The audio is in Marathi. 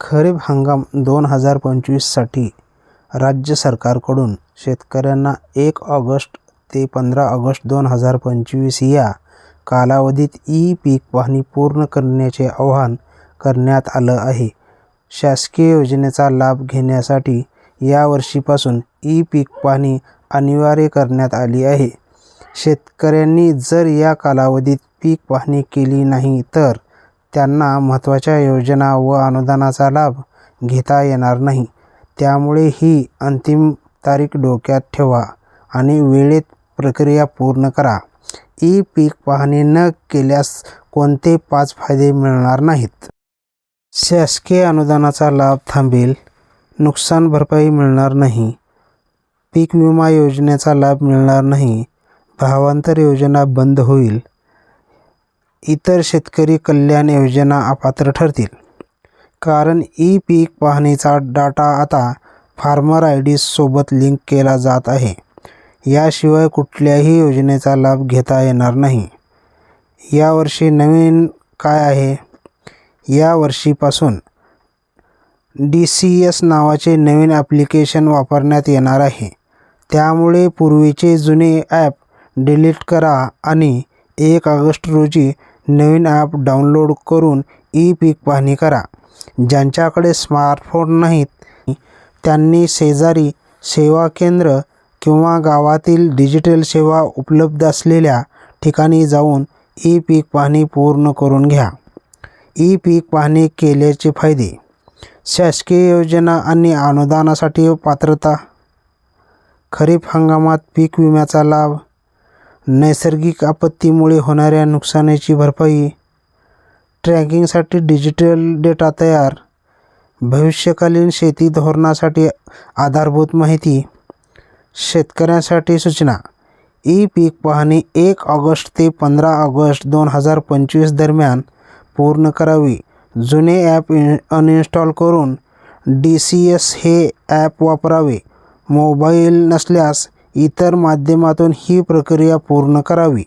खरीप हंगाम 2025साठी राज्य सरकारकडून शेतकऱ्यांना 1 ऑगस्ट ते 15 ऑगस्ट 2025 या कालावधीत ई-पीक पाहणी पूर्ण करण्याचे आवाहन करण्यात आलं आहे. शासकीय योजनेचा लाभ घेण्यासाठी यावर्षीपासून ई-पीक पाहणी अनिवार्य करण्यात आली आहे. शेतकऱ्यांनी जर या कालावधीत पीक पाहणी केली नाही तर त्यांना महत्त्वाच्या योजना व अनुदानाचा लाभ घेता येणार नाही. त्यामुळे ही अंतिम तारीख डोक्यात ठेवा आणि वेळेत प्रक्रिया पूर्ण करा. ई-पीक पाहणी न केल्यास कोणते 5 फायदे मिळणार नाहीत. शासकीय अनुदानाचा लाभ थांबेल, नुकसान भरपाई मिळणार नाही, पीक विमा योजनेचा लाभ मिळणार नाही, भावांतर योजना बंद होईल, इतर शेतकरी कल्याण योजना अपात्र ठरतील. कारण ई-पीक पाहणीचा डाटा आता फार्मर आय.डी. सोबत लिंक केला जात आहे. याशिवाय कुठल्याही योजनेचा लाभ घेता येणार नाही. यावर्षी नवीन काय आहे? या वर्षीपासून DCS नावाचे नवीन ॲप्लिकेशन वापरण्यात येणार आहे. त्यामुळे पूर्वीचे जुने ॲप डिलीट करा आणि 1 ऑगस्ट रोजी नवीन ॲप डाउनलोड करून ई-पीक पाहणी करा. ज्यांच्याकडे स्मार्टफोन नाहीत त्यांनी शेजारी सेवा केंद्र किंवा गावातील डिजिटल सेवा उपलब्ध असलेल्या ठिकाणी जाऊन ई-पीक पाहणी पूर्ण करून घ्या. ई-पीक पाहणी केल्याचे फायदे: शासकीय योजना आणि अनुदानासाठी पात्रता, खरीप हंगामात पीक विम्याचा लाभ, नैसर्गिक आपत्तीमुळे होणाऱ्या नुकसानाची भरपाई, ट्रॅकिंगसाठी डिजिटल डेटा तयार, भविष्यकालीन शेती धोरणासाठी आधारभूत माहिती. शेतकऱ्यांसाठी सूचना: ई-पीक पाहणी 1 ऑगस्ट ते 15 ऑगस्ट 2025 दरम्यान पूर्ण करावी. जुने ॲप अनइन्स्टॉल करून DCS हे ॲप वापरावे. मोबाईल नसल्यास इतर माध्यमातून ही प्रक्रिया पूर्ण करावी.